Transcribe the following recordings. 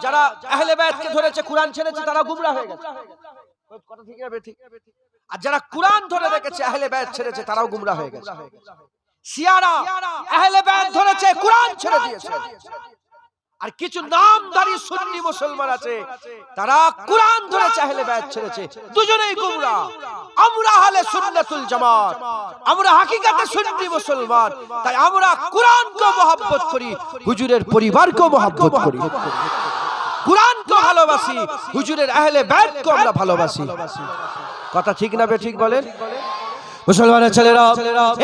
যারা আহলে বায়াতকে ধরেছে, কোরআন ছেড়েছে, তারা গুমরাহ হয়ে গেছে। কথা ঠিক না বেঠিক? আর যারা কোরআন ধরে রেখেছে, আহলে বায়াত ছেড়েছে, তারাও গুমরাহ হয়ে গেছে। শিয়ারা আহলে বায়াত ধরেছে, কোরআন ছেড়ে দিয়েছে। আর কিছু নামধারী সুন্নি মুসলমান আছে, তারা কোরআন ধরেছে, আহলে বায়াত ছেড়েছে, দুজনেই গুমরাহ। আমরা আহলে সুন্নাতুল জামাত, আমরা হাকিকাতে সুন্নি মুসলমান, তাই আমরা কোরআনকে মহব্বত করি, হুজুরের পরিবারকে মহব্বত করি, কোরআনকে ভালোবাসি, হুজুরের আহলে বায়াতকে আমরা ভালোবাসি। কথা ঠিক না বেঠিক বলেন? মুসলমানের ছেলেরা,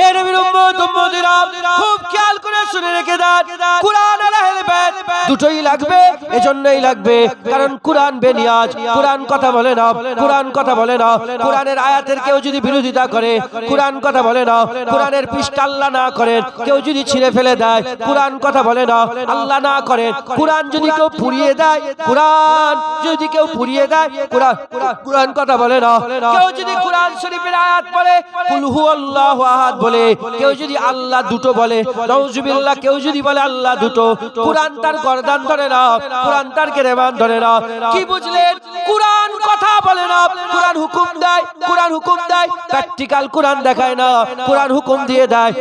এ নবীর উম্মত উম্মতিরা, খুব খেয়াল করে শুনে রেখে দেন, কোরআন আর আহলে বায়াত দুটোই লাগবে। এজন্যই লাগবে কারণ কোরআন বেনিয়াজ, কোরআন কথা বলে না, কোরআন কথা বলে না। কোরআনের আয়াতের কেউ যদি বিরোধিতা করে, কোরআন কথা বলে না। কোরআনের পৃষ্ঠা আল্লাহ না করেন, কেউ যদি ছিঁড়ে ফেলে দেয়, কোরআন কথা বলে না। আল্লাহ না করেন, কোরআন যদি কেউ পুড়িয়ে দেয়, কোরআন যদি কেউ পুড়িয়ে দেয়, কোরআন কথা বলে না। কেউ যদি কোরআন শরীফের আয়াত পড়ে, কুল হুয়াল্লাহু আহাদ বলে, কেউ যদি আল্লাহ দুটো বলে, নাউজুবিল্লাহ, কেউ যদি বলে আল্লাহ দুটো, কোরআন তার গর্দান ধরে না, কোরআন তার গেরেবান ধরে না। কি বুঝলেন? কোরআন কথা বলে না, কোরআন হুকুম দেয়, কোরআন হুকুম দেয়, প্র্যাকটিক্যাল কোরআন দেখায় না, কোরআন হুকুম দিয়ে দেয়,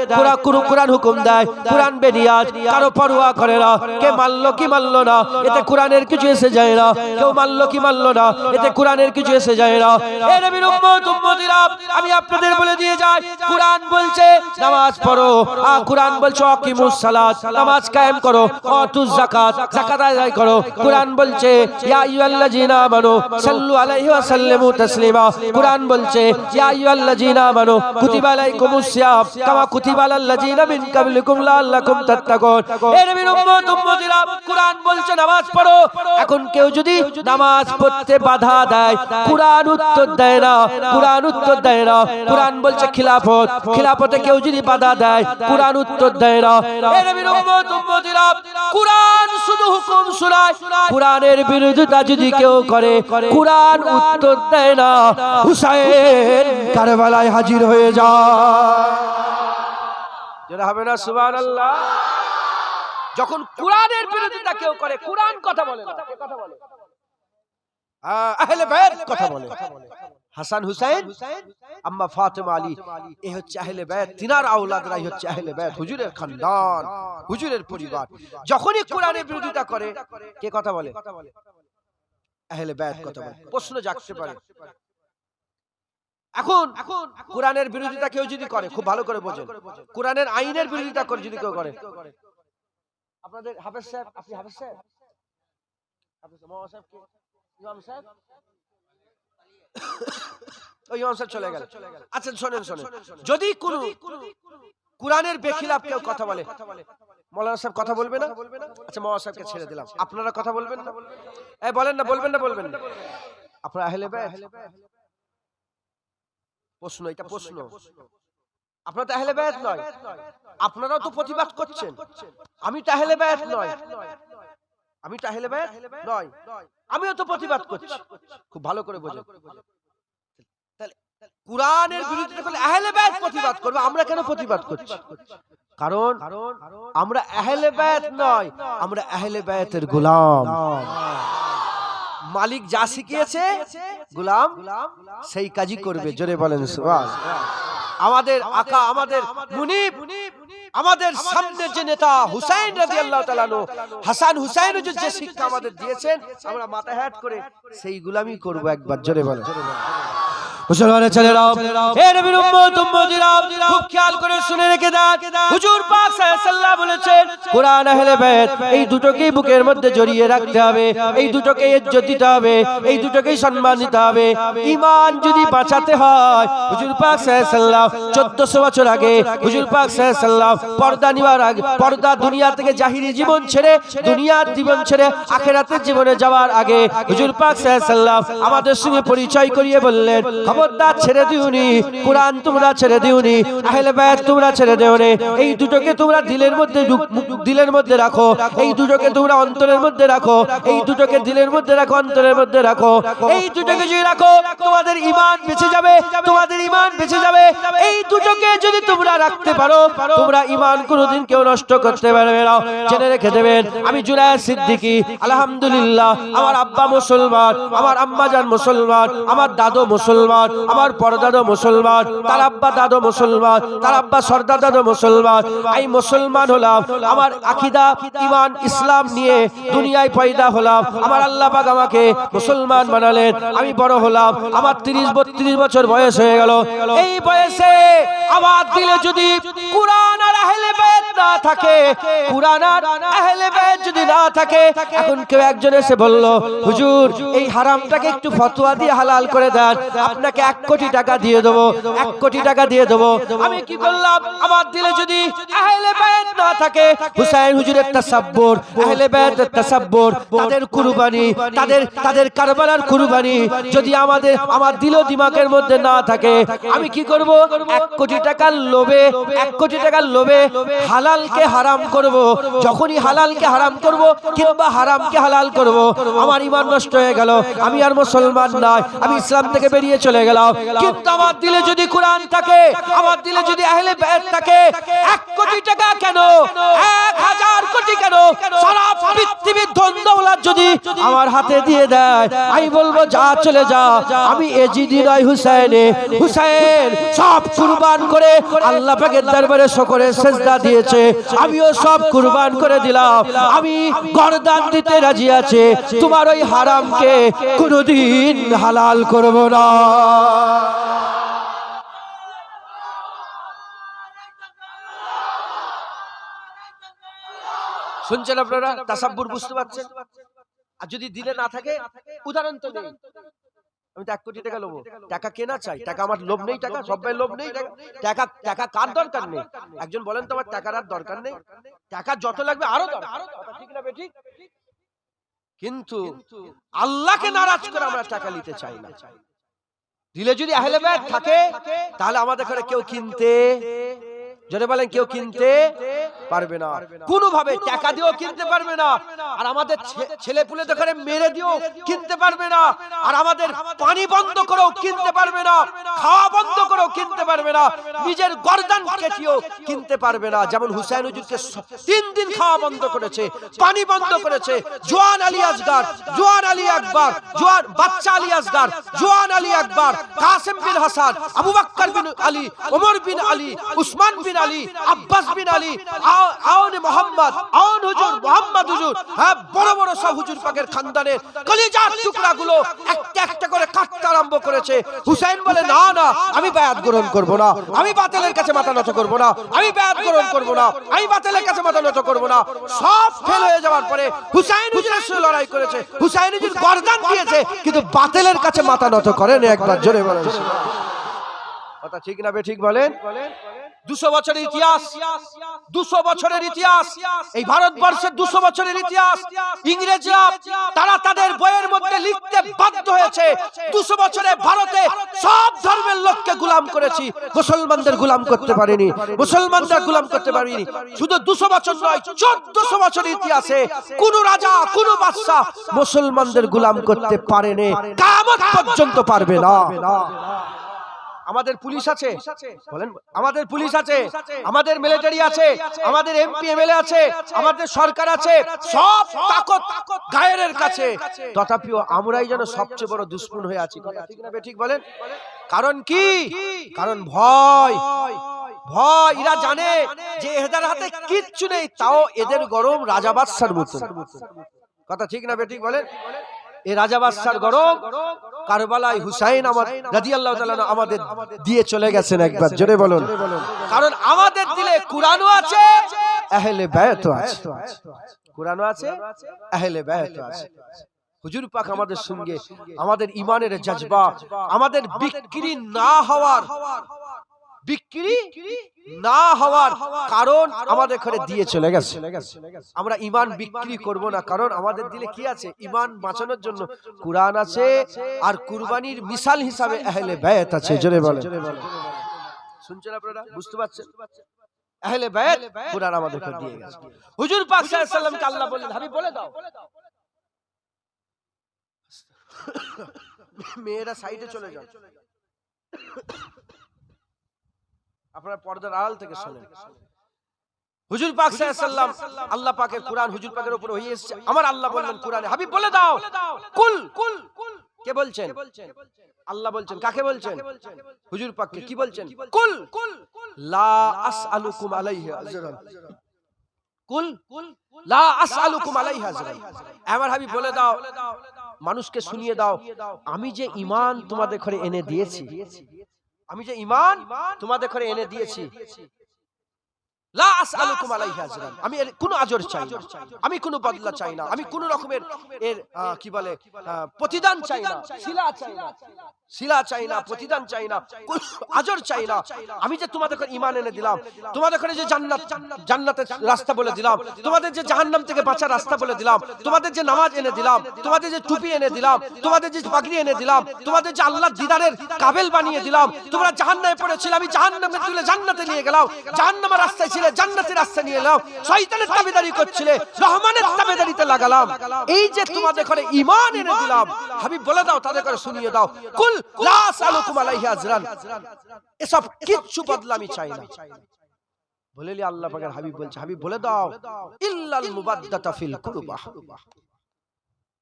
কোরআন হুকুম দেয়। কোরআন বেনিয়াজ, কারো পরোয়া করে না, কে মানলো কি মানলো না, এতে কোরআনের কিছু এসে যায় না। কেউ মানলো কি মানলো না, এতে কোরআনের কিছু এসে যায় না। এ নবীর উম্মত উম্মতিরা, আমি আপনাদের বলে দিয়ে যাই, কোরআন বলছে নামাজ পড়ো, আর কোরআন বলছে আকিমুস সালাত, নামাজ কায়েম করো, আতুজ যাকাত, যাকাত আদায় করো। কোরআন বলছে ইয়া আইয়ুহাল্লাযীনা আমানু সাল্লু আলাইহি ওয়া সাল্লিমু তাসলিমা। কোরআন বলছে ইয়া আইয়ুহাল্লাযীনা আমানু কুতিবা আলাইকুমুস সিয়াম কামা কুতিবা আলাল্লাযীনা মিন ক্বাবলিকুম লাআল্লাকুম তাত্তাকুন। এ নবীর উম্মত উম্মতিরা, কোরআন বলছে নামাজ পড়ো। এখন কেউ যদি নামাজ পড়তে বাধা দেয়, কোরআন উত্তর দেয় না, কোরআন উত্তর দেয় না। কোরআন বলছে খিলাফত, খিলাফতে কেউ যদি বাধা দেয়, কোরআন উত্তর দেয় না। এ নবীর উম্মত উম্মতিরা, কোরআন শুধু হুকুম শোনায়, কোরআনের বিরোধিতা যদি কেউ করে, কোরআন উত্তর দেয় না। হুসাইন কারবালায় হাজির হয়ে যায়। যেটা হবে না সুবহানাল্লাহ? যখন কোরআনের বিরোধিতা কেউ করে, কোরআন কথা বলে না, কে কথা বলে? আহলে বায়াত কথা বলে। হাসান হুসাইন, আম্মা ফাতেমা, আলী, এই হচ্ছে আহলে বায়াত, তিনার আওলাদরাই হচ্ছে আহলে বায়াত, হুজুরের খানদান, হুজুরের পরিবার। যখনই কোরআনের বিরোধিতা করে, কে কথা বলে? আহলে বায়াত কথা বলে। প্রশ্ন জাগতে পারে, এখন কোরআনের বিরোধিতা কেউ যদি করে, খুব ভালো করে বোঝেন, কোরআনের আইনের বিরোধিতা করে যদি কেউ করে, আপনাদের হাফেজ সাহেব, আপনি হাফেজ সাহেব, মাওলানা সাহেব কে? ইমাম সাহেব? ওই ইমাম সাহেব চলে গেল। আচ্ছা শোনেন, যদি কোন কোরআনের বেখিলাফ কেউ কথা বলে, মাওলানা সাহেব কথা বলবে না? আচ্ছা মাওলানা সাহেবকে ছেড়ে দিলাম, আপনারা কথা বলবেন না? এই বলেন না, বলবেন না, বলবেন না? আপনারা আহলে বায়াত? প্রশ্ন, এটা প্রশ্ন। আপনারা তো আহলে বায়াত নয়, আপনারাও তো প্রতিবাদ করছেন। আমি তো আহলে বায়াত নয়, আমি তো আহলে বায়াত নয়, আমিও তো প্রতিবাদ করছি। খুব ভালো করে বোঝেন, তাহলে কোরআনের বিরুদ্ধে করলে আহলে বায়াত প্রতিবাদ করবে, আমরা কেন প্রতিবাদ করছি? কারণ আমরা আহলে বায়াত নয়, আমরা আহলে বায়াতের গোলাম। মালিক যা শিখিয়েছে, গোলাম সেই কাজই করবে। জোরে বলেন সুবহানাল্লাহ। আমাদের আকা, আমাদের মুনিব, আমাদের সামনে যে নেতা হুসাইন রাদিয়াল্লাহু তাআলা আনহু, হাসান হুসাইন যে শিক্ষা আমাদের দিয়েছেন, আমরা মাথা হেট করে সেই গোলামি করব একবার। জোরে বলেন। মুসলমানের ছেলেরা, হে নবীর উম্মত উম্মতিরা, খুব খেয়াল করে শুনে রেখে দেন, হুজুর পাক সাল্লাল্লাহু আলাইহি ওয়াসাল্লাম বলেছেন, কোরআন আহলে বায়াত এই দুটোকেই বুকের মধ্যে জড়িয়ে রাখতে হবে, এই দুটোকে ইজ্জত দিতে হবে, এই দুটোকেই সম্মান দিতে হবে। ঈমান যদি বাঁচাতে হয়, হুজুর পাক সাল্লাল্লাহু আলাইহি ওয়াসাল্লাম 1400 বছর আগে, হুজুর পাক সাল্লাল্লাহু আলাইহি ওয়াসাল্লাম পর্দা নিবার আগে, পর্দা দুনিয়া থেকে জাহিরি জীবন ছেড়ে, দুনিয়ার জীবন ছেড়ে আখিরাতের জীবনে যাওয়ার আগে, হুজুর পাক সাল্লাল্লাহু আলাইহি ওয়াসাল্লাম আমাদের সঙ্গে পরিচয় করিয়ে বললেন, খবরদার ছেড়ে দিওনি, কুরআন তোমরা ছেড়ে দিওনি, আহলে বায়াত তোমরা ছেড়ে দিওনি। এই দুটোকে তোমরা দিলের মধ্যে রাখো, এই দুটোকে তোমরা অন্তরের মধ্যে রাখো, এই দুটোকে দিলের মধ্যে রাখো, অন্তরের মধ্যে রাখো। এই দুটোকে যদি রাখো তোমাদের ঈমান বেঁচে যাবে, তোমাদের ঈমান বেঁচে যাবে। এই দুটোকে যদি তোমরা রাখতে পারো, তোমরা ঈমান কোনোদিন কেউ নষ্ট করতে পারবে না। জেনে রেখে দেবেন, আমি জুনায়েদ সিদ্দিকী, আলহামদুলিল্লাহ আমার আব্বা মুসলমান, আমার আম্মা জান মুসলমান, আমার দাদু মুসলমান, আমার পরদাদু মুসলমান, তার আব্বা দাদু মুসলমান, তার আব্বা সরদার দাদু মুসলমান। আমি মুসলমান হলাম, আমার আকীদা ঈমান ইসলাম নিয়ে দুনিয়ায় পয়দা হলাম। আমার আল্লাহ পাক আমাকে মুসলমান বানালেন, আমি বড় হলাম, আমার 30-32 বছর বয়স হয়ে গেল। এই বয়সে আমার দিলে যদি কুরআন আর আহলে বায়াত না থাকে, কুরআন আর আহলে বায়াত যদি না থাকে, এখন কেউ একজন এসে বলল, হুজুর এই হারামটাকে একটু ফতোয়া দিয়ে হালাল করে দেন, আপনাকে 1 কোটি টাকা দিয়ে দেবো, 1 কোটি টাকা দিয়ে দেবো। আমি কি করলাম, আমার দিলে যদি আহলে বায়াত না থাকে, হুসাইন হুজুরের তাসাব্বুর, আহলে বায়াতের তাসাব্বুর, তাদের কুরবানি, তাদের কারবালার কুরবানি যদি আমার দিল দিমাগের মধ্যে না থাকে, আমি কি করব, 1 কোটি টাকার লোভে, 1 কোটি টাকার লোভে হালালকে হারাম করব। যখনই হালালকে হারাম করব কিংবা হারামকে হালাল করব, আমার ঈমান নষ্ট হয়ে গেল, আমি আর মুসলমান নাই, আমি ইসলাম থেকে বেরিয়ে চলে গেলাম। কিন্তু আমার দিলে যদি কুরআন থাকে, আমার দিলে যদি আহলে বায়াত থাকে, 1 কোটি টাকা কেন, 1000 কোটি কেন, সারা পৃথিবীর ধন দৌলত যদি আমার হাতে দিয়ে দেয়, আমি বলবো যা চলে যা, আমি এজিদি নয় হুসাইনে। হুসাইন সব কুরবান করে আল্লাহ পাকের দরবারে শুকরের সিজদা দিয়েছে, আমিও সব কুরবান করে দিলাম, আমি গর্দান দিতে রাজি আছি, তোমার ওই হারামকে কোনোদিন হালাল করব না। শুনছেন আপনারা, তাসাব্বুর বুঝতে পারছেন? আর যদি দিলে না থাকে, উদাহরণ তো নেই, আমি 1 কোটি টাকা লোভ, টাকা কেনা চাই, টাকা আমার লোভ নেই, টাকা সবাই লোভ নেই, টাকা কার দরকার নেই? একজন বলেন তো আমার টাকার আর দরকার নেই, টাকা যত লাগবে আরো দরকার, ঠিক না বেঠিক? কিন্তু আল্লাহকে নারাজ করে আমরা টাকা নিতে চাই না। দিলে যদি আহলে বায়াত থাকে, তাহলে আমাদের ঘরে কেউ কিনতে, যদি বলেন কেউ কিনতে পারবে না, কোনোভাবে টাকা দিয়েও কিনতে পারবে না, আর আমাদের ছেলে পুলে তো করে মেরে দিয়েও কিনতে পারবে না, আর আমাদের পানি বন্ধ করেও কিনতে পারবে না, খাওয়া বন্ধ করেও কিনতে পারবে না, নিজের গর্দান কেটেও কিনতে পারবে না। যেমন হুসাইন হুজুরকে 3 দিন খাওয়া বন্ধ করেছে, পানি বন্ধ করেছে, জোয়ান আলী আসগার, জোয়ান আলী আকবর, জোয়ান বাচ্চা আলী আসগার, জোয়ান আলী আকবর, কাসেম বিন হাসান, আবু বকর বিন আলী, ওমর বিন আলী, উসমান বিন আলী, আব্বাস বিন আলী, আওন মোহাম্মদ, আওন হুজুর, মোহাম্মদ হুজুর, হ্যাঁ বড় বড় সব হুজুর পাকের খানদানের কলিজার টুকরাগুলো একটা একটা করে কাটতে আরম্ভ করেছে। হুসাইন বলে না না, আমি বায়াত গ্রহণ করব না, আমি বাতিলের কাছে মাথা নত করব না, আমি বায়াত গ্রহণ করব না, আমি বাতিলের কাছে মাথা নত করব না। সব ফেল হয়ে যাওয়ার পরে হুসাইন হুজুরের সাথে লড়াই করেছে, হুসাইন হুজুর গর্দান দিয়েছে, কিন্তু বাতিলের কাছে মাথা নত করেন। একবার জোরে বলেন কথা ঠিক না বেঠিক বলেন? 200 বছরের ইতিহাস, 200 বছরের ইতিহাস, এই ভারতবর্ষের 200 বছরের ইতিহাস ইংরেজরা তারা তাদের বইয়ের মধ্যে লিখতে বাধ্য হয়েছে। 200 বছরে ভারতে সব ধর্মের লোককে গোলাম করেছি, মুসলমানদের গোলাম করতে পারিনি, মুসলমানদের গোলাম করতে পারিনি। শুধু 200 বছর নয়, 1400 বছরের ইতিহাসে কোন রাজা, কোন বাদশা মুসলমানদের গোলাম করতে পারেনি, কিয়ামত পর্যন্ত পারবে না। আমাদের পুলিশ আছে, বলেন আমাদের পুলিশ আছে, আমাদের মিলিটারি আছে, আমাদের এমপি এমএলএ আছে, আমাদের সরকার আছে, সব তাকত গায়ের কাছে, তথাপিও আমরাই যেন সবচেয়ে বড় দুশমন হয়ে আছি। কথা ঠিক না বেঠিক বলেন? কারণ কি? কারণ ভয়। ভয়, এরা জানে যে এদের হাতে কিচ্ছু নেই, তাও এদের গরম রাজা বাদশার মতো। কথা ঠিক না বেঠিক বলেন? এই রাজা বাদশার গরম কারবালায় হুসাইন রাদিয়াল্লাহু তাআলা আমাদের দিয়ে চলে গেছেন। একবার জোরে বলুন। কারণ আমাদের দিলে কুরআনও আছে, আহলে বায়াতও আছে। কুরআনও আছে, আহলে বায়াতও আছে। হুজুর পাক আমাদের সঙ্গে আমাদের ঈমানের জজবা, আমাদের বিক্রি না হওয়ার বিক্রি না হওয়ার কারণ আমাদের ঘরে দিয়ে চলে গেছে। আমরা ঈমান বিক্রি করব না, কারণ আমাদের দিলে কি আছে? ঈমান বাঁচানোর জন্য কুরআন আছে, আর কুরবানির মিসাল হিসাবে আহলে বায়াত আছে। জোরে বলেন, শুনছেন আপনারা? বুঝতে পারছেন? আহলে বায়াত কুরআন আমাদেরকে দিয়ে গেছে। হুজুর পাক সাল্লাল্লাহু আলাইহি ওয়াসাল্লামকে আল্লাহ বললেন, হাবিব বলে দাও, মেয়েরা সাইডে চলে যাও, আপনারা পর্দার আড়াল থেকে শুনেন। হুজুর পাক সাল্লাল্লাহু আলাইহি ওয়াসাল্লাম, আল্লাহ পাকের কুরআন হুজুর পাকের উপর হয়ে এসেছে। আমার আল্লাহ বললেন কুরআনে, হাবিব বলে দাও, কুল। কে বলছেন? আল্লাহ বলছেন। কাকে বলছেন? হুজুর পাককে। কি বলছেন? কুল লা আসআলুকুম আলাইহি আজরান। কুল লা আসআলুকুম আলাইহি আজরান। আমার হাবিব বলে দাও, মানুষকে শুনিয়ে দাও, আমি যে ঈমান তোমাদের ঘরে এনে দিয়েছি, আমি যে ঈমান তোমাদের ঘরে এনে দিয়েছি, লা আসআলুকুম আলাইহি আজরান, আমি এর কোনো আজর চাই না, আমি কোনো বদলা চাই না, আমি কোনো রকমের এর কি বলে প্রতিদান চাই না, শিলা চাই না, প্রতিদান চাই না, আজর চাই না। আমি যে তোমাদের ঘরে ঈমান এনে দিলাম, তোমাদের ঘরে যে জান্নাতের রাস্তা বলে দিলাম, তোমাদের যে জাহান্নাম থেকে বাঁচার রাস্তা বলে দিলাম, তোমাদের যে নামাজ এনে দিলাম, তোমাদের যে টুপি এনে দিলাম, তোমাদের যে পাগড়ি এনে দিলাম, তোমাদের যে আল্লাহর দিদারের কাবেল বানিয়ে দিলাম, তোমরা জাহান্নামে পড়েছিলে, আমি জাহান্নামে তুলে জান্নাতে নিয়ে গেলাম, জাহান্নামের রাস্তায় ছিলে, জান্নাতের রাস্তা নিয়ে এলাম, শয়তানের তাবেদারি করছিলে, রহমানের তাবেদারিতে লাগালাম। এই যে তোমাদের ঘরে ঈমান এনে দিলাম, হাবিব বলে দাও, তাদের ঘরে শুনিয়ে দাও, কুল লা আসআলুকুম আলাইহি আজরান, এসব কিচ্ছু বদলা আমি চাই না। বলেলি আল্লাহ পাকের হাবিব বলছে, হাবিব বলে দাও, ইল্লাল মুবাদ্দাতা ফিল কুরবা,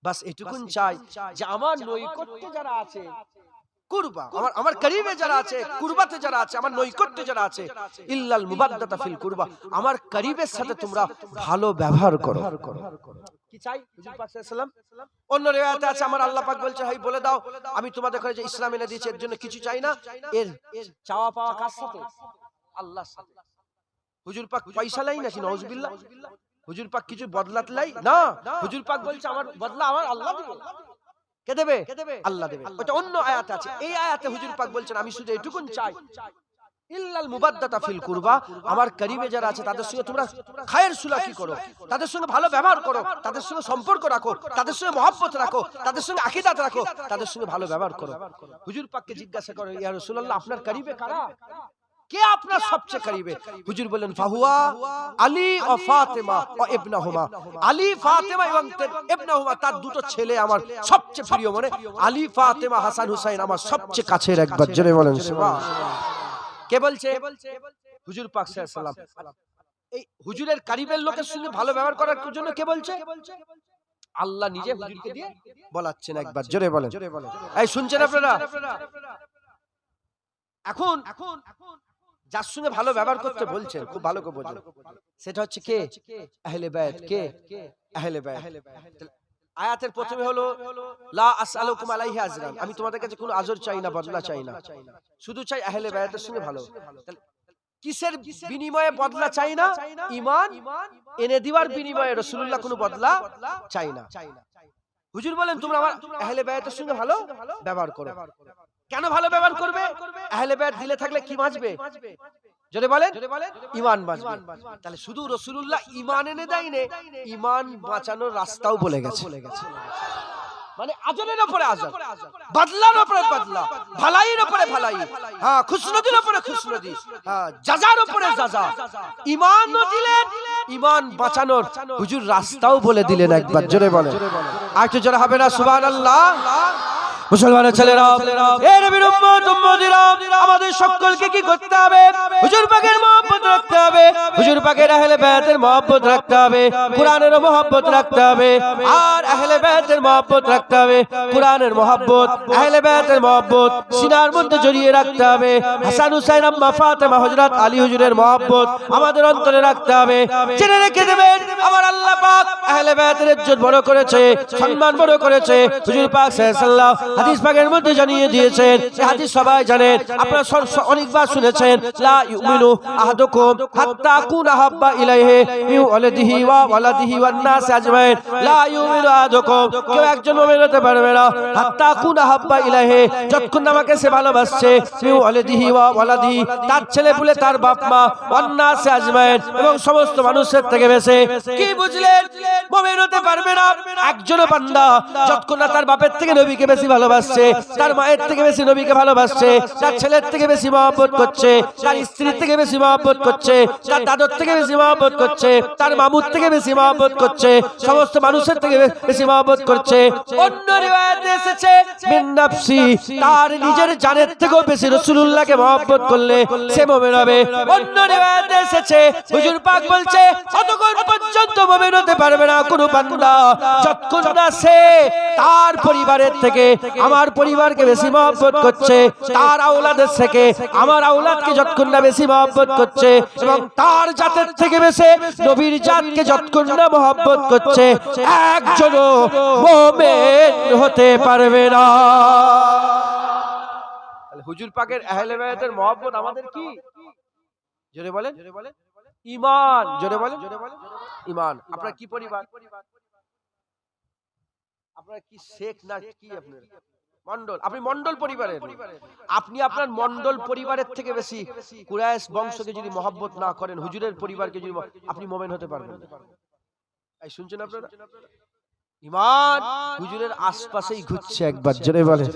বাস এটুকুন চাই যে আমার নৈকট্যে যারা আছে, কুরবা আমার করিবে যারা আছে, কুরবাতে যারা আছে, আমার নৈকট্যে যারা আছে, ইল্লাল মুবাদ্দাতা ফিল কুরবা, আমার করিবের সাথে তোমরা ভালো ব্যবহার করো। কি চাই? হুজুর পাক সাল্লাল্লাহু আলাইহি ওয়াসাল্লাম অন্য রিওয়ায়াতে আছে, আমার আল্লাহ পাক বলছে, হাই বলে দাও, আমি তোমাদের ঘরে যে ইসলাম এনে দিয়েছি, এর জন্য কিছু চাই না, এর চাওয়া পাওয়া কার সাথে? আল্লাহর সাথে। হুজুর পাক পয়সা লাই নাকি? নাউজুবিল্লাহ। হুজুর পাক কিছু বদলাতে লাই না, হুজুর পাক বলছে আমার বদলা আমার আল্লাহ দিবে। কে দেবে? আল্লাহ দেবে। ওটা অন্য আয়াতে আছে। এই আয়াতে হুজুর পাক বলছেন, আমি শুধু এটুকুন চাই, ইল্লাল মুবাদ্দাতা ফিল কুরবা, আমার করিবে যারা আছে তাদের সঙ্গে তোমরা খায়ের সুলাকি করো, তাদের সঙ্গে ভালো ব্যবহার করো, তাদের সঙ্গে সম্পর্ক রাখো, তাদের সঙ্গে মহব্বত রাখো, তাদের সঙ্গে আকীদাত রাখো, তাদের সঙ্গে ভালো ব্যবহার করো। হুজুর পাককে জিজ্ঞাসা করে, ইয়া রাসূলুল্লাহ, আপনার করিবে কারা? কে আপনার সবচেয়ে করিবে? হুজুর বলেন, ফাহুয়া আলী ও ফাতেমা ও ইবনাহুমা, আলী ফাতেমা এবং ইবনাহুমা, তার দুটো ছেলে আমার সবচেয়ে প্রিয়, মানে আলী ফাতেমা হাসান হুসাইন আমার সবচেয়ে কাছের। একবার জোরে বলেন সুবহানাল্লাহ। কে বলছে? হুজুর পাক সাল্লাল্লাহু আলাইহি ওয়াসাল্লাম। এই হুজুরের কারিবের লোকের সঙ্গে ভালো ব্যবহার করার জন্য কে বলছে? আল্লাহ নিজে হুজুরকে দিয়ে বলাচ্ছেন। একবার জোরে বলেন। এই শুনছেন আপনারা? এখন যার সঙ্গে ভালো ব্যবহার করতে বলছেন, খুব ভালো করে বোঝেন, সেটা হচ্ছে কে? আহলে বায়াত। কে? আহলে বায়াত। আয়াতের প্রথমে হলো লা আসআলুকুম আলাইহি আজরান, আমি তোমাদের কাছে কোনো আজর চাই না, বদলা চাই না, শুধু চাই আহলে বায়াতের সঙ্গে ভালো। কিসের বিনিময়ে বদলা চাই না? ঈমান এনে দিবার বিনিময়ে রাসূলুল্লাহ কোনো বদলা চাই না। হুজুর বলেন, তোমরা আমার আহলে বায়াতের সঙ্গে ভালো ব্যবহার করো। কেন ভালো ব্যবহার করবে? আহলে বায়াত দিলে থাকলে কি বাঁচবে? যদি বলেন ঈমান বাঁচবে। তাহলে শুধু রাসূলুল্লাহ ঈমান এনে দেয়নি, ঈমান বাঁচানোর রাস্তাও বলে গেছে। মানে আজরের উপরে আজর, বদলার উপরে বদলা, ভালাইয়ের উপরে ভালাই, হ্যাঁ খুশনদির উপরে খুশনদি, হ্যাঁ জাযার উপরে জাযা। ঈমান দিলেন, ঈমান বাঁচানোর হুজুর রাস্তাও বলে দিলেন। একবার জোরে বলেন, আর একটু জোরে হবে না সুবহানাল্লাহ? মুসলমানের ছেলেরা, এ নবীর উম্মত উম্মতিরা, আমাদের সকলকে কি করতে হবে? হুজুর পাকের মহব্বত রাখতে হবে, হুজুর পাকের আহলে বায়াতের মহব্বত রাখতে হবে, কুরআনের মহব্বত রাখতে হবে, আর আহলে বায়াতের মহব্বত রাখতে হবে, কুরআনের মহব্বত, আহলে বায়াতের মহব্বত সিনার মধ্যে জড়িয়ে রাখতে হবে। হাসান হুসাইন, আম্মা ফাতেমা, হযরত আলী হুজুরের মহব্বত আমাদের অন্তরে রাখতে হবে। জেনে রেখে দেবেন, আমার আল্লাহ পাক আহলে বায়াতের ইজ্জত বড় করেছে, সম্মান বড় করেছে। হুজুর পাক সাল্লাল্লাহু হাদিস পাকের মধ্যে জানিয়ে দিয়েছেন, এই হাদিস সবাই জানেন, আপনারা অনেকবার শুনেছেন, লা ইউমিনু আহাদুকুম হাত্তা কুনা হাব্বা ইলাইহি মিন ওয়ালাদিহি ওয়া ওয়ালাদিহি ওয়ান নাস আজমাইন। লা ইউমিনু আহাদুকুম, কেউ একজন মুমিন হতে পারবে না, হাত্তা কুনা হাব্বা ইলাইহি, যতক্ষণ আমাকে সে ভালোবাসছে, মিন ওয়ালাদিহি ওয়া ওয়ালাদিহি, তার ছেলে পুলে, তার বাপ মা, ওয়ান নাস আজমাইন, এবং সমস্ত মানুষের থেকে বেশি। কি বুঝলেন? মুমিন হতে পারবে না একজনও বান্দা যতক্ষণ না তার বাপের থেকে নবীকে বেশি ভালোবাসছে, তার মায়ের থেকে বেশি নবীকে ভালোবাসছে, তার ছেলের থেকে বেশি মহব্বত করছে, তার স্ত্রীর থেকে বেশি মহব্বত করছে, তার দাদর থেকে বেশি মহব্বত করছে, তার মামুর থেকে বেশি মহব্বত করছে, সমস্ত মানুষের থেকে বেশি মহব্বত করছে। অন্য রিওয়ায়াতে এসেছে মিন নাফসি, তার নিজের জানের থেকেও বেশি রাসূলুল্লাহকে মহব্বত করলে সে মুমিন হবে। অন্য রিওয়ায়াতে এসেছে, হুজুর পাক বলছে, ততক্ষণ পর্যন্ত মুমিন হতে পারবে না কোনো বান্দা যতক্ষণ না সে তার পরিবারের থেকে আমার পরিবারকে বেশি মহব্বত করছে, তার আওলাদের থেকে আমার আওলাদকে যতক্ষণ না বেশি মহব্বত করছে, এবং তার জাতের থেকে বেশি নবীর জাতকে যতক্ষণ না মহব্বত করছে, একজনও মুমিন হতে পারবে না। হুজুর পাকের আহলে বায়াতের মহব্বত আমাদের কি? জোরে বলেন ঈমান। জোরে বলেন ঈমান। আপনার কি পরিবার? আপনার কি শেখ না কি? আপনার মন্ডল, আপনি মন্ডল পরিবারের, আপনি আপনার মন্ডল পরিবারের থেকে বেশি কুরাইশ বংশকে যদি মহব্বত না করেন, হুজুরের পরিবারকে যদি, আপনি মুমিন হতে পারবেন না। এই শুনছেন আপনারা? ঈমান হুজুরের আশপাশেই ঘুরছে, একবার জোরে বলেন।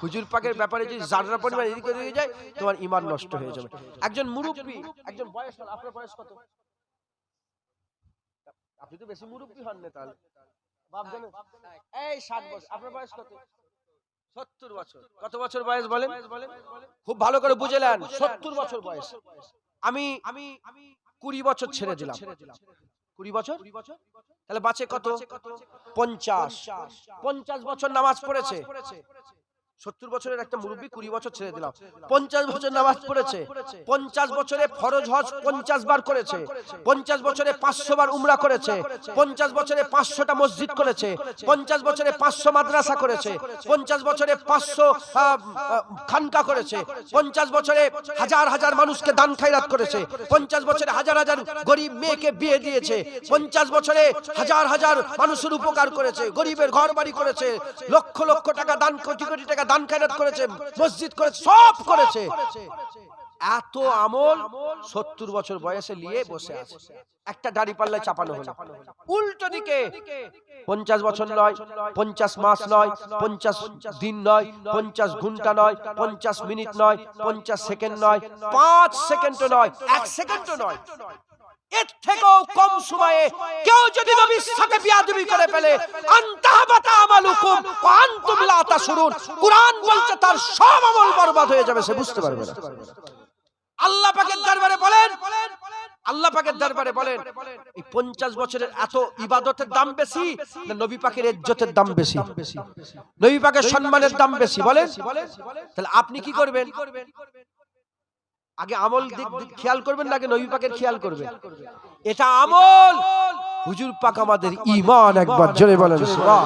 হুজুর পাকের ব্যাপারে যদি জাররা পরিমাণ এদিকে ওদিকে যায়, তোমার ঈমান নষ্ট হয়ে যাবে। একজন মুরব্বি, একজন বয়স, আপনার বয়স কত? আপনি তো বেশি মুরব্বি হন না, তাহলে বাপ জানেন এই 60 বছর। আপনার বয়স কত? 70 বছর। কত বছর বয়স বলেন? খুব ভালো করে বুঝলেন, 70 বছর বয়স। আমি 20 বছর ছেড়ে দিলাম। 20 বছর, তাহলে বাঁচে কত? 50 বছর নামাজ পড়েছে। 70 বছরের একটা মুরব্বি 20 বছর ছেড়ে দিলাম, 50 বছর নামাজ পড়েছে। 50 বছরে ফরজ হজ 50 বার করেছে, 50 বছরে 500 বার উমরা করেছে, 50 বছরে 500টা মসজিদ করেছে, 50 বছরে 500 মাদ্রাসা করেছে, 50 বছরে 500 খানকা করেছে, 50 বছরে হাজার হাজার মানুষকে দান খায়রাত করেছে, 50 বছরে হাজার হাজার গরিব মেয়েকে বিয়ে দিয়েছে, 50 বছরে হাজার হাজার মানুষের উপকার করেছে, গরিবের ঘর বাড়ি করেছে, লক্ষ লক্ষ টাকা দান, কোটি কোটি টাকা দান খায়রাত করেছে, মসজিদ করেছে, সব করেছে। এত আমল 70 বছর বয়সে নিয়ে বসে আছে, একটা দাড়ি পাল্লায় চাপানো হলো। উল্টো দিকে 50 বছর নয়, 50 মাস নয়, 50 দিন নয়, 50 ঘন্টা নয়, 50 মিনিট নয়, 50 সেকেন্ড নয়, 5 সেকেন্ড নয়, 1 সেকেন্ড নয়, এর থেকেও কম সময়ে কেউ যদি নবীর সাথে বিয়াদবি করে ফেলে, আনতাহাবাতা আমালুকুম ওয়া আনতুম লা তাশউরুন, কুরআন বলছে তার সব আমল বরবাদ হয়ে যাবে, সে বুঝতে পারবে না। আল্লাহ পাকের দরবারে বলেন, আল্লাহ পাকের দরবারে বলেন, এই 50 বছরের এত ইবাদতের দাম বেশি না নবী পাকের ইজ্জতের দাম বেশি, নবী পাকের সম্মানের দাম বেশি? বলেন। তাহলে আপনি কি করবেন? আগে আমল দিক খেয়াল করবেন নাকি নবী পাকের খেয়াল করবেন? এটা আমল, হুজুর পাক আমাদের ঈমান, একবার জোরে বলেন সুবহানাল্লাহ।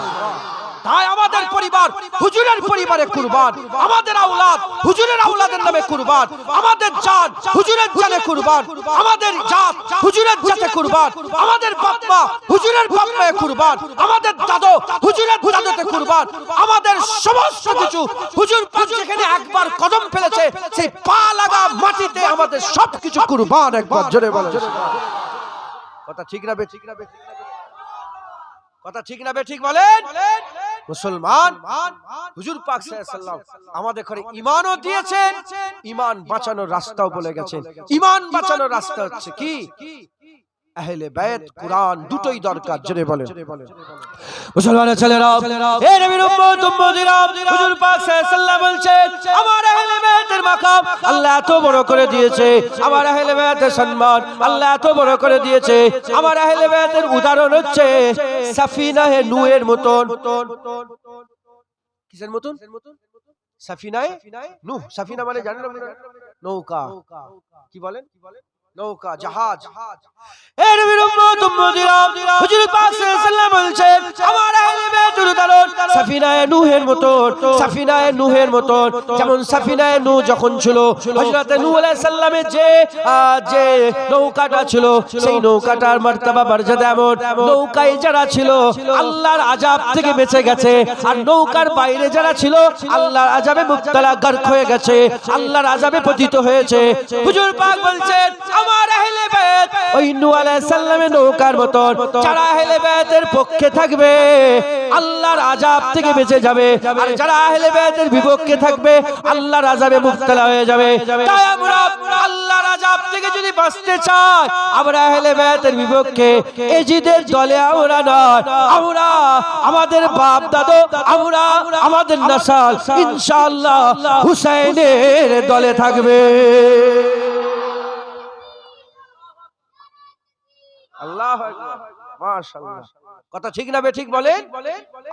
তাই আমাদের পরিবার হুজুরের পরিবারে কুরবান, আমাদের আওলাদ হুজুরের আওলাদের নামে কুরবান, আমাদের জান হুজুরের জানে কুরবান, আমাদের জাত হুজুরের জাতে কুরবান, আমাদের বাপ মা হুজুরের বাপ মায়ে কুরবান, আমাদের দাদু হুজুরের দাদুতে কুরবান, আমাদের সমস্ত কিছু হুজুর পাক যেখানে একবার কদম ফেলেছে সেই পা লাগা মাটিতে আমাদের সবকিছু কুরবান, একবার জোরে বলেন। কথা ঠিক না বেঠিক? কথা ঠিক না বেঠিক বলেন? মুসলমান, হুজুর পাক সাল্লাল্লাহু আলাইহি ওয়াসাল্লাম আমাদের ঘরে ঈমানও দিয়েছেন, ঈমান বাঁচানোর রাস্তাও বলে গেছেন। ঈমান বাঁচানোর রাস্তা হচ্ছে কি? আহলে বায়াত, কুরআন, দুটোই দরকার, জোরে বলেন। মুসলমানের ছেলেরা, হে নবীর উম্মত উম্মতিরা, হুজুর পাক সাল্লাল্লাহু আলাইহি ওয়াসাল্লাম বলছেন আমার আহলে বায়াতের মাকাম আল্লাহ এত বড় করে দিয়েছে, আমার আহলে বায়াতের সম্মান আল্লাহ এত বড় করে দিয়েছে। আমার আহলে বায়াতের উদাহরণ হচ্ছে সাফিনায়ে নূহের মতন। কিসের মতন? সাফিনায়ে নূহ। সাফিনা মানে জানেন আপনারা? নৌকা। কি বলেন? নৌকা, জাহাজ। হে নবীর উম্মত উম্মতিরা, হুজুর পাক সাল্লাল্লাহু আলাইহি ওয়াসাল্লাম বলছেন আমার আহলে বায়াতের উদাহরণ সাফিনায়ে নূহের মতন, সাফিনায়ে নূহের মতন। যেমন সাফিনায়ে নূহ যখন ছিল, হযরত নূহ আলাইহিস সালামের যে নৌকাটা ছিল, সেই নৌকাটার মর্তবা মর্যাদা এমন, নৌকায় যারা ছিল আল্লাহর আযাব থেকে বেঁচে গেছে, আর নৌকার বাইরে যারা ছিল আল্লাহর আযাবে মুবতালা গর্ক হয়ে গেছে, আল্লাহর আযাবে পতিত হয়েছে। হুজুর পাক বলছেন আমার আহলে বাইত ওই নূহ আলাইহিস সালামের নৌকার মতন, যারা আহলে বাইতের পক্ষে থাকবে আল্লাহর আযাব থেকে বেঁচে যাবে, আর যারা আহলে বাইতের বিপক্ষে থাকবে আল্লাহর আযাবে মুবতালা হয়ে যাবে। তাই আমরা আল্লাহর আযাব থেকে যদি বাঁচতে চাই, আমরা আহলে বাইতের বিপক্ষে এজিদের দলে আমরা নয়, আমরা আমাদের বাপ দাদু, আমরা আমাদের নসল ইনশাআল্লাহ হুসাইনের দলে থাকবে। আল্লাহু আকবার, মাশাআল্লাহ। কথা ঠিক না বেঠিক বলেন?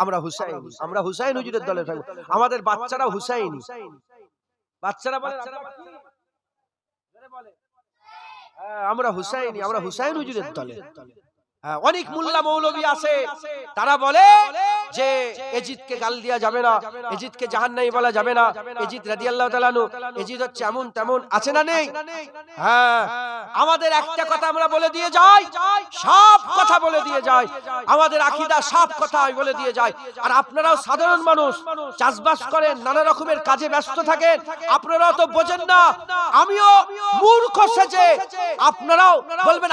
আমরা হুসাইন, আমরা হুসাইন হুজুরের দলে থাকবো। আমাদের বাচ্চারা হুসাইনি, বাচ্চারা বলে আমরা হুসাইনি, আমরা হুসাইন হুজুরের দলে। অনেক মোল্লা মৌলবী আছে, তারা বলে যে এজিদকে গাল দেওয়া যাবে না, এজিদকে জাহান্নামী বলা যাবে না, এজিদ রাদিয়াল্লাহু তাআলা আনহু, এজিদ হচ্ছে এমন তেমন, আছে না নেই? হ্যাঁ, আমাদের একটা কথা আমরা বলে দিয়ে যাই, সব কথা বলে দিয়ে যাই, আমাদের আকীদা সব কথা বলে দিয়ে যাই। আর আপনারাও সাধারণ মানুষ, চাষবাস করেন, নানা রকমের কাজে ব্যস্ত থাকেন, আপনারাও তো বোঝেন না। আমিও মূর্খ সেজে আপনারাও বলবেন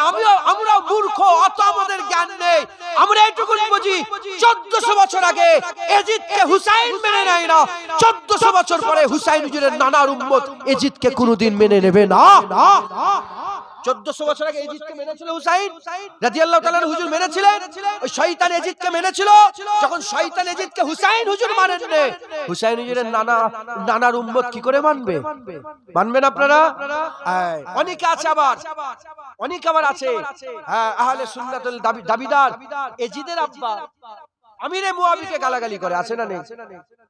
আমরাও মূর্খ, অত আমাদের জ্ঞান নেই। আমরা এইটুকু বুঝি 1400 বছর আগে এজিদকে হুসাইন মেনে নেয় না, 1400 বছর পরে হুসাইন হুজুরের নানার উম্মত এজিদকে কোনোদিন মেনে নেবে না। 1400 বছর আগে এজিদকে মেনেছিল হুসাইন রাদিয়াল্লাহু তাআলা হুজুর মেনেছিলেন, ওই শয়তান এজিদকে মেনেছিল। যখন শয়তান এজিদকে হুসাইন হুজুর মানেন না, হুসাইন হুজুরের নানার উম্মত কি করে মানবে? মানবেন আপনারা? অনেকে আছে, আবার আছে আহলে সুন্নাতুল দাবিদার এজিদের আব্বা আমিরে মুয়াবিয়াকে গালাগালি করে, আছে না নেই?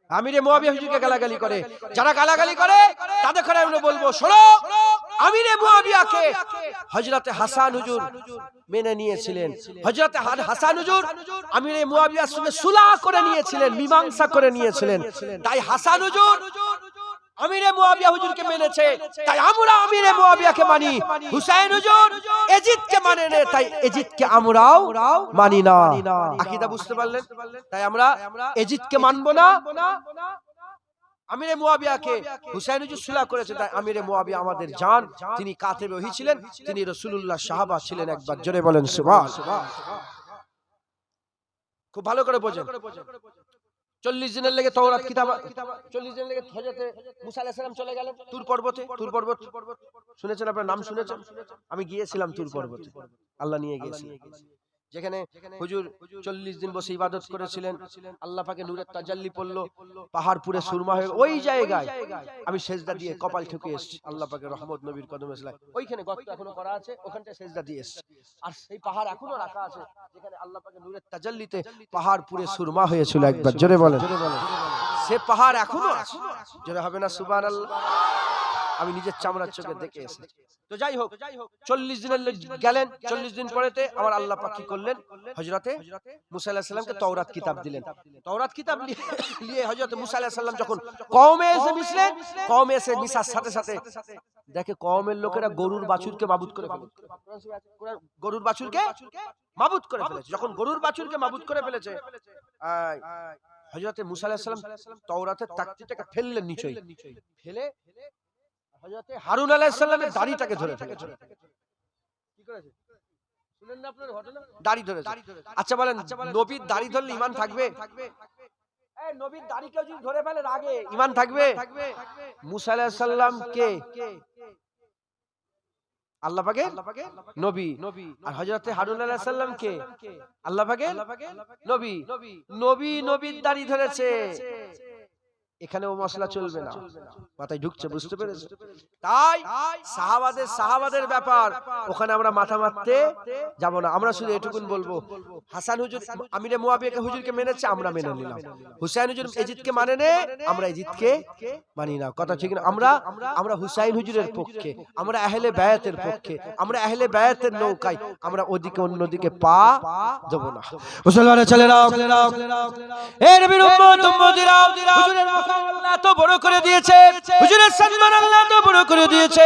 আমিরে মুয়াবিয়া হুজুরকে গালাগালি করে। যারা গালাগালি করে তাদের করে আমরা বলবো, শোনো, আমিরে মুয়াবিয়াকে হযরতে হাসান হুজুর মেনে নিয়েছিলেন। হযরতে হাসান হুজুর আমিরে মুয়াবিয়ার সঙ্গে সুলহ করে নিয়েছিলেন, মীমাংসা করে নিয়েছিলেন। তাই হাসান হুজুর আমিরে মুয়াবিয়া হুজুরকে মেনেছে, তাই আমরা আমিরে মুয়াবিয়াকে মানি। হুসাইন হুজুর এজিদকে মানে না, তাই এজিদকে আমরাও মানি না। আকীদা বুঝতে পারলেন? তাই আমরা এজিদকে মানবো না, আমিরে মুয়াবিয়াকে। হুসাইন হুজুর সুলহ করেছে, তাই আমিরে মুয়াবিয়া আমাদের জান। তিনি কাতেবে ওহী ছিলেন, তিনি রাসূলুল্লাহ সাহাবা ছিলেন। একবার জোরে বলেন সুবহানাল্লাহ। খুব ভালো করে বোঝেন। 40 দিনের লেগে তাওরাত কিতাব, 40 দিনের লেগে হযরতে মুসা আলাইহিস সালাম চলে গেলেন তুর পর্বতে। তুর পর্বত শুনেছেন আপনারা? নাম শুনেছেন? আমি গিয়েছিলাম তুর পর্বতে, আল্লাহ নিয়ে গিয়েছিলেন, যেখানে হুজুর 40 দিন বসে ইবাদত করেছিলেন। আল্লাহ পাকে নূরের তাজাল্লি পড়লো, পাহাড় পুরে সুরমা হয়ে ওই জায়গায় আমি সেজদা দিয়ে কপাল ঠুকে এসেছি। আল্লাহ পাকের রহমত নবীর কদমে সেলাই, ওইখানে গর্ত এখনো করা আছে, ওখানটা সেজদা দিয়ে এসেছি। আর সেই পাহাড় এখনো রাখা আছে, যেখানে আল্লাহ পাকের নূরের তাজাল্লিতে পাহাড় পুরে সুরমা হয়েছিল। একবার জোরে বলেন, সে পাহাড় এখনো আছে। জোরে হবে না সুবহানাল্লাহ? আমি নিজের চামড়ার চোখে দেখে এসেছি। তো যাই হোক, 40 দিনের গেলেন। 40 দিন পরেতে আমার আল্লাহ পাক কি করলেন? হযরতে মুসা আলাইহিস সালামকে তাওরাত কিতাব দিলেন। তাওরাত কিতাব নিয়ে হযরতে মুসা আলাইহিস সালাম যখন কওমে এসে মিশলেন, কওমে এসে মিশার সাথে সাথে দেখে কওমের লোকেরা গরুর বাছুরকে মাবুদ করে ফেলেছে। গরুর বাছুরকে মাবুদ করে ফেলেছে। যখন গরুর বাছুরকে মাবুদ করে ফেলেছে, হযরতে মুসা আলাইহিস সালাম তাওরাতের তাকতিটাকে ফেললেন নিচে, ফেলে হযরতে হারুন আলাইহিস সালামের দাড়িটাকে ধরে ফেলেছে। কি করেছে শুনেন না আপনারা ঘটনা? দাড়ি ধরেছে। আচ্ছা বলেন, নবীর দাড়ি ধরলে ঈমান থাকবে? এই নবীর দাড়িকে যদি ধরে ফেলে আগে ঈমান থাকবে? মুসা আলাইহিস সালাম কে? আল্লাহ পাকের নবী। আর হযরতে হারুন আলাইহিস সালাম কে? আল্লাহ পাকের নবী। নবীর দাড়ি ধরেছে, এখানেও মশলা চলবে না। মাথায় ঢুকছে, বুঝতে পেরেছে? তাই সাহাবাদের ব্যাপার, ওখানে আমরা মাথা মারতে যাব না। আমরা শুধু এটুকুন বলবো, হাসান হুজুর আমিরে মুয়াবিয়াকে হুজুরকে মেনেছে, আমরা মেনে নিলাম। হুসাইন হুজুর এজিদকে মানে নে, আমরা এজিদকে মানি না। কথা ঠিক না? আমরা হুসাইন হুজুরের পক্ষে, আমরা আহলে বায়াতের পক্ষে, আমরা আহলে বায়াতের নৌকায়, আমরা ওদিকে অন্যদিকে পা দেব না। মুসলমানের ছেলেরা, এর নবীর উম্মত উম্মতিরা, হুজুরের মাকাম আল্লাহ এত বড় করে দিয়েছে, হুজুরের সম্মান আল্লাহ এত বড় করে দিয়েছে,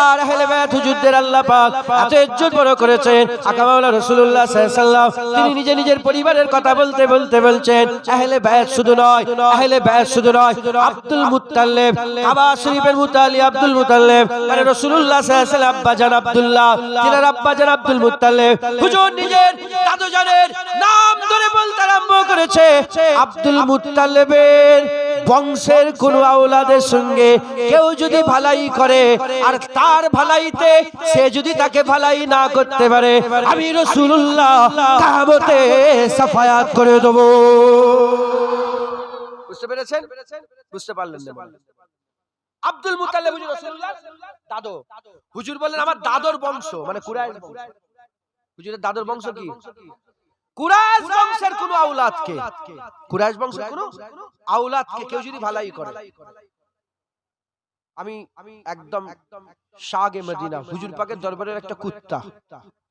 আর আহলে বায়াত হুজুরদের আল্লাহ পাক এত ইজ্জত বড় করেছেন। আকা মাওলানা রাসূলুল্লাহ সাল্লাল্লাহু আলাইহি ওয়াসাল্লাম তিনি নিজের পরিবারের কথা বলতে বলছেন, আহলে বায়াত শুধু নয়, আহলে বায়াত শুধু নয়, আব্দুল মুত্তালিব, কাবা শরীফের মুতালি আব্দুল মুত্তালিব, মানে রাসূলুল্লাহ সাল্লাল্লাহু আলাইহি ওয়াসাল্লাম আব্বা জান আব্দুল্লাহ, তিনার আব্বা জান আব্দুল মুত্তালিব, হুজুর নিজের দাদু জানের নাম ধরে বলতে আরম্ভ করেছে, আব্দুল মুত্তালিবের বংশের কোন আওলাদের সঙ্গে কেউ যদি ভালাই করে আর তার ভালাইতে সে যদি তাকে ভালাই না করতে পারে, আমি রাসূলুল্লাহ কিয়ামতে সাফায়াত করে দেব। বুঝতে পেরেছেন? বুঝতে পারলেন না? আব্দুল মুত্তালিব হুজুর রাসূলুল্লাহ দাদু। হুজুর বললেন আমার দাদর বংশ, মানে কুরাইশ বংশ। হুজুরের দাদর বংশ কি? কুরাইশ বংশের কোন আওলাদকে, কুরাইশ বংশের কোন আওলাদকে কেউ যদি ভালাই করে, আমি একদম শাগে মদিনা হুজুর পাকের দরবারের একটা কুত্তা,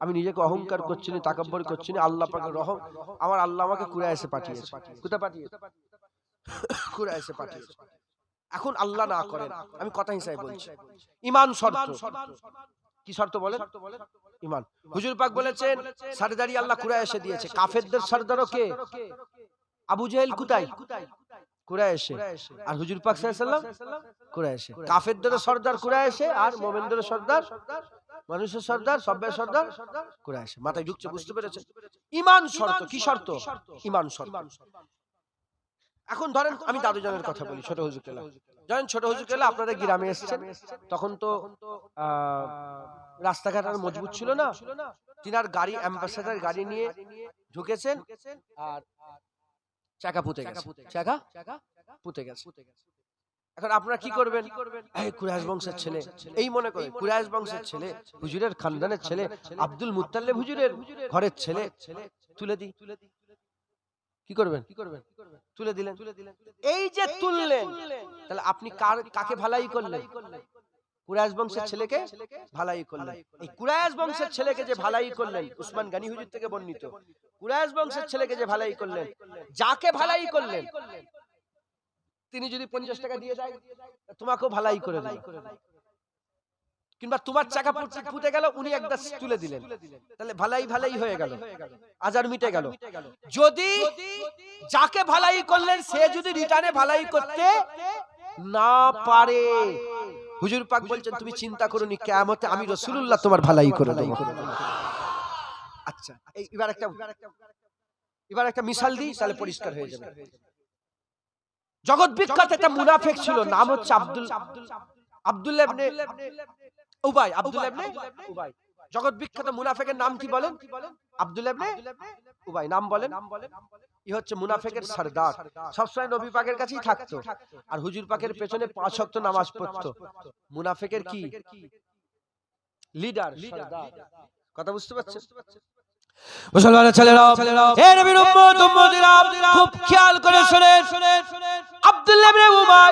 আমি নিজেকে অহংকার করছি না, তাকাব্বুর করছি না, আল্লাহ পাকের রহম, আমার আল্লাহ আমাকে কুরাইশে পাঠিয়েছে। কোথায় পাঠিয়েছে? কুরাইশে পাঠিয়েছে। এখন আল্লাহ না করেন, আমি কথা হিসাবে বলছি, ঈমান শর্ত। কি শর্ত বলেন? ঈমান। হুজুর পাক বলেছেন সরদারি আল্লাহ কুরাইশে দিয়েছে। কাফেরদের সরদারও কে? আবু জেহেল কোথায়? কুরাইশে। আর হুজুর পাক সাল্লাল্লাহু আলাইহি ওয়াসাল্লাম কুরাইশে। কাফেরদের সরদার কুরাইশে, আর মুমিনদের সরদার, মানুষের সরদার, সবের সরদার কুরাইশে। মাথায় ঢুকছে? বুঝতে পেরেছেন? ঈমান শর্ত। কি শর্ত? ঈমান শর্ত। এখন ধরেন আমি দাদু জানের কথা বলি, ছোট হুজুর কেলা। যখন ছোট হুজুর কেলা আপনাদের গ্রামে এসেছেন, তখন তো রাস্তাঘাট আর মজবুত ছিল না, তিনার গাড়ি অ্যাম্বাসেডর গাড়ি নিয়ে ঢুকেছেন, আর চাকা পুঁতে গেছে, চাকা পুঁতে গেছে। এখন আপনারা কি করবেন? এই কুরাইশ বংশের ছেলে, এই মনে করে কুরাইশ বংশের ছেলে, হুজুরের খানদানের ছেলে, আব্দুল মুত্তালিব হুজুরের ঘরের ছেলে, তুলে দিই। কি করবেন? তুলে দিলেন। এই যে তুললেন, তাহলে আপনি কাকে ভালাই করলেন? কুরাইশ বংশের ছেলেকে ভালাই করলেন। এই কুরাইশ বংশের ছেলেকে যে ভালাই করলেন, উসমান গনি হুজুর থেকে বর্ণিত, কুরাইশ বংশের ছেলেকে যে ভালাই করলেন, যাকে ভালাই করলেন তিনি যদি 50 টাকা দিয়ে যায়, তোমাকেও ভালাই করে দেয়। কিংবা তোমার চাকা পুঁতে গেল, উনি একটা তুলে দিলেন, তাহলে ভালাই হয়ে গেল, আজার মিটে গেল। যদি যাকে ভালাই করলেন সে যদি রিটার্নে ভালাই করতে না পারে, হুজুর পাক বলছেন তুমি চিন্তা করোনি, কিয়ামতে আমি রাসূলুল্লাহ তোমার ভালাই করে দেব। আচ্ছা, এবার একটা মিশাল দিই, তাহলে পরিষ্কার হয়ে যাবে। জগৎ বিখ্যাত একটা মুনাফিক ছিল, নাম হচ্ছে আব্দুল্লাহ ইবনে উবাই। আব্দুল্লাহ ইবনে উবাই জগৎ বিখ্যাত মুনাফিকের নাম কি বলেন? আব্দুল্লাহ ইবনে উবাই নাম বলেন। ই হচ্ছে মুনাফিকের সরদার, সবসময় নবী পাকের কাছেই থাকতো, আর হুজুর পাকের পেছনে 5 ওয়াক্ত নামাজ পড়তো। মুনাফিকের কি লিডার, সরদার। কথা বুঝতে পারছেন? মুসলমানের ছেলেরা, হে নবীর উম্মত উম্মতিরা, খুব খেয়াল করে শুনেন। আব্দুল্লাহ ইবনে উবাই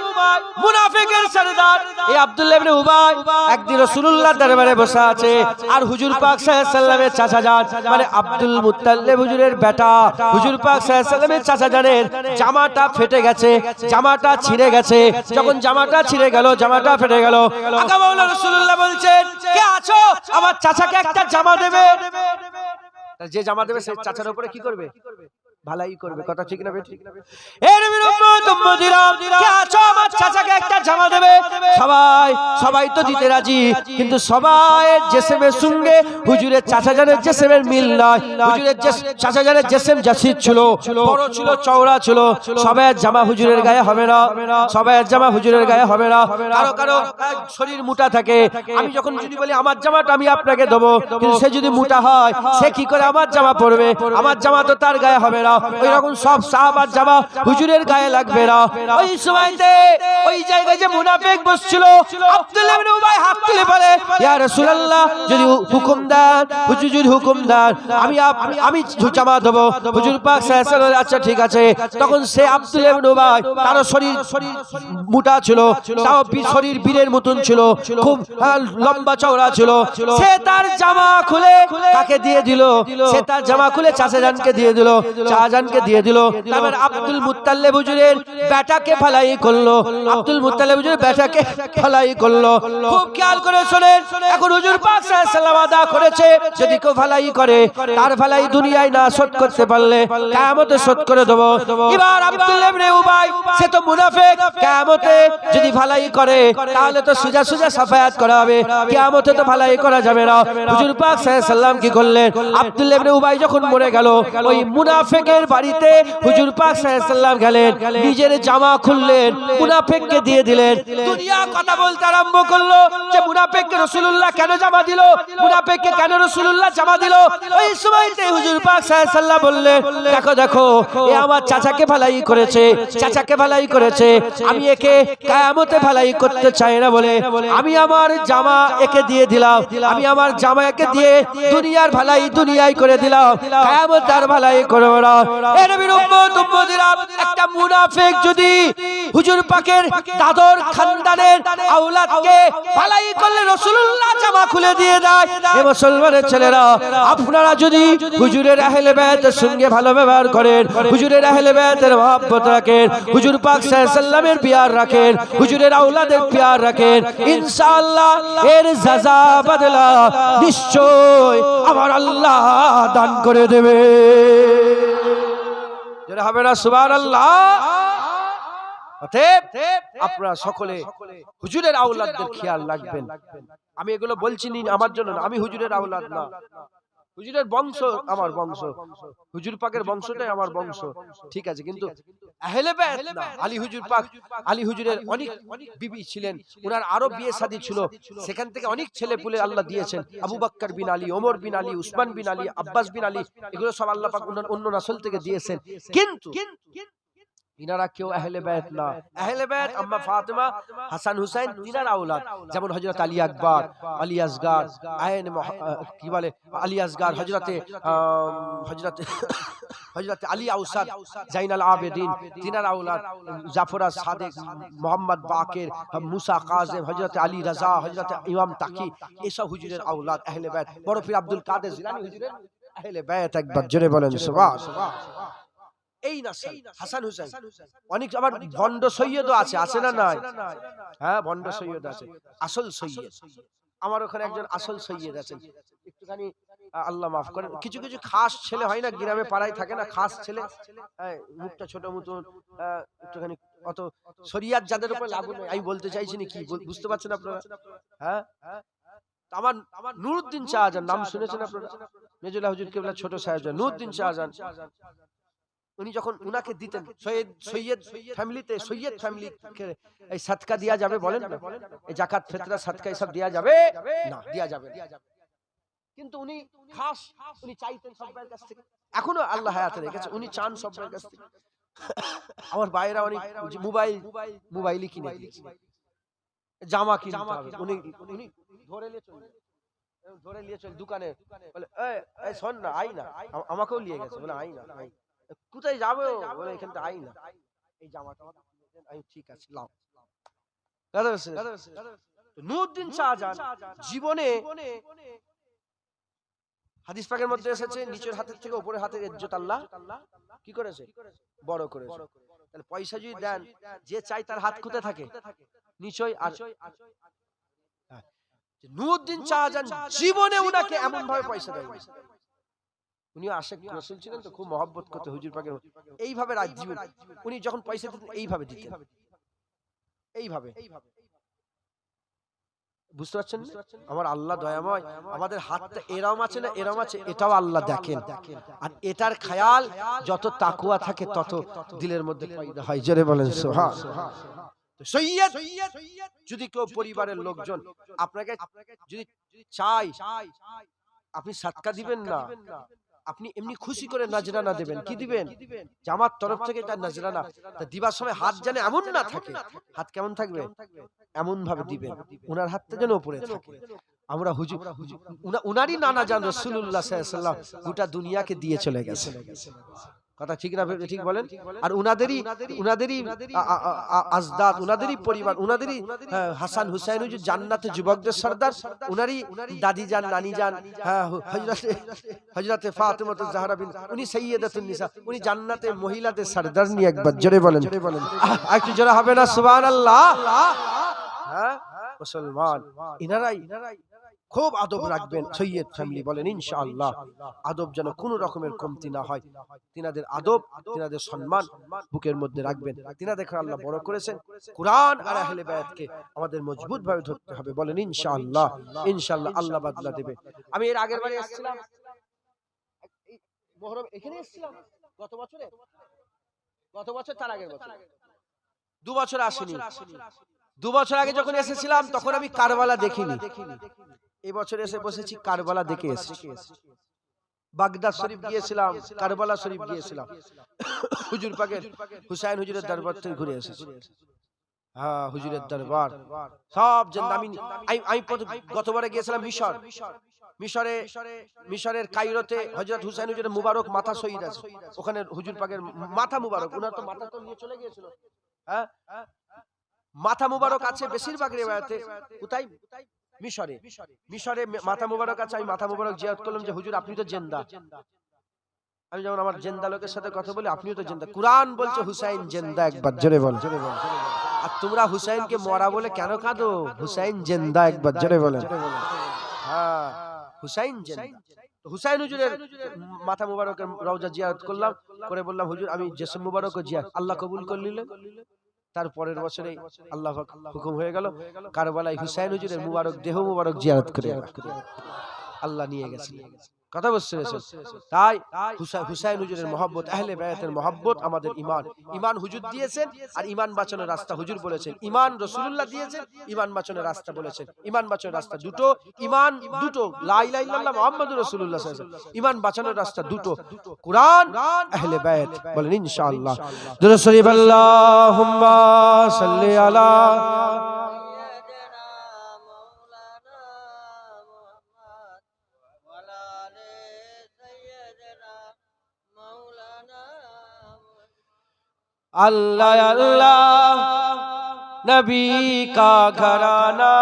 মুনাফিকের সরদার। এই আব্দুল্লাহ ইবনে উবাই একদিন রাসূলুল্লাহর দরবারে বসে আছে, আর হুজুর পাক সাল্লাল্লাহু আলাইহি ওয়াসাল্লামের চাচা জান, মানে আব্দুল মুত্তালিব হুজুরের বেটা, হুজুর পাক সাল্লাল্লাহু আলাইহি ওয়াসাল্লামের চাচা জানের জামাটা ফেটে গেছে, জামাটা ছিঁড়ে গেছে। যখন জামাটা ছিঁড়ে গেল, জামাটা ফেটে গেল, আকা মাওলানা রাসূলুল্লাহ বলছেন, কে আছো, আমার চাচাকে একটা জামা দেবে। যে জামা দেবে সে চাচার উপরে কি করবে? ভালাই করবে। কথা ঠিক না বেঠিক? এ নবীর উম্মত উম্মতিরা, কে আছো, আমার চাচাকে একটা জামা দেবে। সবাই তো দিতে রাজি, কিন্তু সবাইয়ের জেসেমের সঙ্গে হুজুরের চাচা জানের জেসেমের মিল নাই। হুজুরের চাচা জানের জেসেম জাসিদ ছিল, বড় ছিল, চওড়া ছিল। সবাইয়ের জামা হুজুরের গায়ে হবে না, সবাইয়ের জামা হুজুরের গায়ে হবে না। কারো শরীর মোটা থাকে। আমি যখন যদি বলি আমার জামাটা আমি আপনাকে দেবো, কিন্তু সে যদি মোটা হয়, সে কি করে আমার জামা পরবে? আমার জামা তো তার গায়ে হবে না। না, ওই রকম সব সাহাবার জামা হুজুরের গায়ে লাগবে না। ওই সময়তে ওই জায়গায় যে মুনাফিক বসছিল, আব্দুল্লাহ ইবনে উবাই হাত তুলে বলে, ইয়া রাসূলুল্লাহ, যদি হুকুম দেন, হুজুর যদি হুকুম দেন, আমি জামা দেবো। হুজুর পাক সাল্লাল্লাহু আলাইহি ওয়াসাল্লাম, আচ্ছা ঠিক আছে। তখন সে আব্দুল্লাহ ইবনে উবাই, তার শরীর মোটা ছিল, তাও শরীর বীরের মতন ছিল, খুব লম্বা চওড়া ছিল। সে তার জামা খুলে কাকে দিয়ে দিল? সে তার জামা খুলে চাচাজানকে দিয়ে দিল, চাচাজানকে দিয়ে দিল। তারপর আব্দুল মুত্তালিব হুজুরের বেটাকে ফালাই করলো, আব্দুল মুত্তালিব হুজুরের বেটাকে ফালাই করলো। খুব খেয়াল করে শোনেন, এখন হুজুর পাক সাল্লাল্লাহু আলাইহি ওয়াসাল্লাম আদা করেছে, যদি কেউ ফালাই করে, তার ফালাই দুনিয়ায় না শোধ করতে পারলে কিয়ামতে শোধ করে দেব। এবার আব্দুল্লাহ ইবনে উবাই, সে তো মুনাফিক, কিয়ামতে যদি ফালাই করে তাহলে তো সোজা সোজা সাফায়াত করা হবে, কিয়ামতে তো ফালাই করা যাবে না। হুজুর পাক সাল্লাল্লাহু আলাইহি ওয়াসাল্লাম কি করলেন? আব্দুল্লাহ ইবনে উবাই যখন মরে গেল, ওই মুনাফিকের বাড়িতে হুজুর পাক সাল্লাল্লাহু আলাইহি ওয়াসাল্লাম গেলেন, নিজের জামা খুললেন, মুনাফিককে দিয়ে দিলেন। দুনিয়া কথা বলতে আরম্ভ করলো যে মুনাফিককে রাসূলুল্লাহ কেন জামা দিল, মুনাফিককে কেন রাসূলুল্লাহ জামা দিল। ওই সময়তে হুজুর পাক সাল্লাল্লাহু আলাইহি ওয়াসাল্লাম বললেন, দেখো দেখো, এ আমার চাচাকে ভালাই করেছে, চাচাকে ভালাই করেছে, আমি একে কিয়ামতে ভালাই করতে চাই না বলে আমি আমার জামা একে দিয়ে দিলাম, আমি আমার জামা একে দিয়ে দুনিয়ার ভালাই দুনিয়ায় করে দিলাম, কিয়ামতে আর ভালাই করব না। এ নবীর উম্মত উম্মতিরা, একটা মুনাফিক যদি হুজুর পাকের দাদর খানদানের আওলাদকে ভালাই করলে রাসূলুল্লাহ জামা খুলে দিয়ে দেয়। এ মুসলমানের ছেলেরা, আপনারা যদি হুজুরের আহলে বায়তের সঙ্গে ভালো ব্যবহার করেন, হুজুরের আহলে বায়তের মহব্বত রাখেন, হুজুর পাক সাল্লাল্লাহু আলাইহি ওয়াসাল্লামের পিয়ার রাখেন, হুজুরের আওলাদের পিয়ার রাখেন, ইনশাআল্লাহ এর জাযা বদলা নিশ্চয় আমার আল্লাহ দান করে দেবে। যারা হবে না সুবহানাল্লাহ। অতএব আপনারা সকলে হুজুরের আওলাদদের খেয়াল রাখবেন। আমি এগুলো বলছি না আমার জন্য না, আমি হুজুরের আওলাদ না, হুজুরের বংশ আমার বংশ, হুজুর পাকের বংশটাই আমার বংশ, ঠিক আছে, কিন্তু আহলে বায়ত না। আলী হুজুর পাক, আলী হুজুরের অনেক বিবি ছিলেন, ওনার আরো বিয়ে শাদী ছিল, সেখান থেকে অনেক ছেলে পুলে আল্লাহ দিয়েছেন। আবু বকর বিন আলী, ওমর বিন আলী, উসমান বিন আলী, আব্বাস বিন আলী, এগুলো সব আল্লাহ পাক অন্য নসল থেকে দিয়েছেন। কিন্তু ইনারা কেউ আহলে বায়ত না। আহলে বায়ত আম্মা ফাতেমা, হাসান হুসাইন, তিনারা আওলাদ, যেমন হযরত আলী আকবর, আলী আসগার, আইন কি বলে আলী আসগার, হযরত আলী আউসাদ, জাইনাল আবেদিন, তিনারা আওলাদ, জাফর সাদেক, মোহাম্মদ বাকের, মুসা কাযিম, হযরত আলী রাজা, হযরত ইমাম তাকি, এসব হুজুরের আওলাদ আহলে বায়ত। বড় পীর আব্দুল কাদের জিলানী হুজুরের আহলে বায়ত। একবার জোরে বলেন সুবহানাল্লাহ। এই নাসল হাসান হুসাইন, অনেক আবার ভন্ড সৈয়দও আছে, আছে না নাই? হ্যাঁ, ভন্ড সৈয়দ আছে, আসল সৈয়দ আমার ওখানে একজন আসল সৈয়দ আছেন। একটুখানি আল্লাহ মাফ করেন, কিছু কিছু খাস ছেলে হয় না, গ্রামে পাড়ায় থাকে না, খাস ছেলে, মুখটা ছোট মতন, একটুখানি অত শরিয়াত যাদের উপর লাগু নেই। আমি বলতে চাইছি না, কি বুঝতে পারছেন আপনারা? হ্যাঁ, আমার নুরউদ্দিন শাহজাহান নাম শুনেছেন আপনারা? মেজুল্লাহ হুজুর কেবলা ছোট শাহজাহান, নুরউদ্দিন শাহজাহান, উনি যখন উনাকে দিতেন, সৈয়দ ফ্যামিলিতে, সৈয়দ ফ্যামিলিকে এই সাদকা দেয়া যাবে বলেন না? এই যাকাত ফিতরা সাদকা এসব দেয়া যাবে না, দেয়া যাবে না। কিন্তু উনি খাস, উনি চাইতেন সবার কাছ থেকে, এখনো আল্লাহ হায়াতে রেখেছে, উনি চান সবার কাছ থেকে। আমার ভাইরা অনেক মোবাইল কিনে দিয়েছে, জামা কিনতে হবে, উনি ধরে নিয়ে চলে দোকানে, বলে এই শোন না, আই না, আমাকেও নিয়ে গেছে, বলে আই না, কোথায় যাবে, বলে এখান থেকে আই না, এই জামাটা আমি ঠিক আছে লাও। নুরউদ্দিন শাহজাহান জীবনে, হাদিস পাকের মধ্যে এসেছে, নিচের হাতের থেকে উপরের হাতের ইজ্জত আল্লাহ কি করেছে? বড় করেছে। তাহলে পয়সা যদি দেন, যে চাই তার হাত কোথায় থাকে? নিচয়। আর নুরউদ্দিন শাহজাহান জীবনে উনাকে এমন ভাবে পয়সা দেয়, উনিও আশিক রাসূল ছিলেন তো, খুব মহব্বত করতে হুজুর পাকের, এইভাবে রাত জীবন উনি যখন পয়সা দিতেন এইভাবে দিতেন, এইভাবে। বুঝতে পারছেন? আমার আল্লাহ দয়াময়, আমাদের হাতটা এরম আছে না এরম আছে, এটাও আল্লাহ দেখেন, আর এটার খেয়াল যত তাকওয়া থাকে তত দিলের মধ্যে পয়দা হয়। জোরে বলেন সুবহানাল্লাহ। সৈয়দ যদি কেউ পরিবারের লোকজন আপনাকে যদি চাই, আপনি সাদকা দিবেন না, আপনি এমনি খুশি করে নাজরানা দেবেন, কি দিবেন? যে আমার তরফ থেকে এটা নাজরানা। তা দিবার সময় হাত যেন এমন না থাকে, হাত কেমন থাকবে? এমন ভাবে দিবেন উনার হাতটা যেন উপরে থাকে। আমরা হুজুর উনারই নানা জান রাসূলুল্লাহ সাল্লাল্লাহু আলাইহি ওয়াসাল্লাম গোটা দুনিয়াকে দিয়ে চলে গেছে। কথা ঠিক না? ঠিক বলেন। আর উনাদেরই আজদাদ, উনাদেরই পরিবার, উনাদেরই হাসান হুসাইন হুজুর জান্নাতে যুবকদের সর্দার, উনারই দাদি জান, নানি জান, হযরতে ফাতেমা জাহরা বিন, উনি সাইয়্যিদাতুন নিসা, উনি জান্নাতে মহিলাদের সর্দার নি। একবার জোরে বলেন, একটু জোরে হবে না সুবহানাল্লাহ? হ্যাঁ মুসলমান, ইনারাই খুব আদব রাখবেন সৈয়দ ফ্যামিলি, বলেন ইনশাআল্লাহ। আদব যেন কোনো রকমের কমতি না হয়। তিনাদের আদব, তিনাদের সম্মান বুকের মধ্যে রাখবেন। তিনাদের আল্লাহ বড় করেছেন। কুরআন আর আহলে বায়াতকে আমাদের মজবুত ভাবে ধরতে হবে, বলেন ইনশাআল্লাহ। ইনশাআল্লাহ আল্লাহ বদলা দেবে। আমি এর আগের বারে এসেছিলাম, মুহররম এখানে এসেছিলাম গত বছর তার আগের বছর, 2 বছর আসিনি। 2 বছর আগে যখন এসেছিলাম তখন আমি কারবালা দেখিনি। এই বছর এসে বসেছি, কারবালা দেখে এসেছি। বাগদাদ শরীফ গিয়েছিলাম, কারবালা শরীফ গিয়েছিলাম, হুজুর পাকের হুসাইন হুজুরের দরবার থেকে ঘুরে এসেছি। হ্যাঁ, হুজুরের দরবার সব আমি গতবারে গিয়েছিলাম মিশরের কায়রোতে হযরত হুসাইন হুজুরের মুবারক মাথা শহীদ আছে, ওখানে হুজুর পাকের মাথা মুবারক, উনার তো মাথা তো নিয়ে চলে গিয়েছিল। হ্যাঁ, মাথা মুবারক আছে বেশিরভাগ রিওয়ায়াতে। কোথায়? মিশরে মাথা মুবারক আছে। আমি মাথা মুবারক জিয়ারত করলাম যে হুজুর আপনি তো জিন্দা। আমি যেমন আমার জিন্দা লোকের সাথে কথা বলি, আপনিও তো জিন্দা। কুরআন বলছে হুসাইন জিন্দা, একবার জোরে বল। আর তোমরা হুসাইনকে মরা বলে কেন কাঁদো? হুসাইন জিন্দা, একবার জোরে বলেন। হ্যাঁ, হুসাইন জিন্দা। তো হুসাইন হুজুরের মাথা মুবারকের রওজা জিয়ারত করলাম, করে বললাম হুজুর আমি জিসম মুবারক ও জিয়ারত, আল্লাহ কবুল করলেন। তার পরের বছরে আল্লাহ হুকুম হয়ে গেল কারবালায় হুসাইন হুজুরের মুবারক দেহ মুবারক জিয়ারত করে আল্লাহ নিয়ে গেছেন। কথা বুঝছেন? তাই হুসাইন হুজুরের মহব্বত, আহলে বায়াতের মহব্বত আমাদের ঈমান। ঈমান হুজুর দিয়েছেন, আর ঈমান বাঁচানোর রাস্তা হুজুর বলেছেন। ঈমান রাসূলুল্লাহ দিয়েছেন, ঈমান বাঁচানোর রাস্তা বলেছেন। ঈমান বাঁচানোর রাস্তা দুটো, ঈমান দুটো, লা ইলাহা ইল্লাল্লাহ মুহাম্মাদুর রাসূলুল্লাহ সাল্লাল্লাহু আলাইহি ওয়াসাল্লাম। ঈমান বাঁচানোর রাস্তা দুটো, কুরআন, আহলে বায়াত, বলেন ইনশাআল্লাহ। দুরূদ শরীফ আল্লাহুম্মা সাল্লি আলা अल्लाह अल्लाह नबी का घराना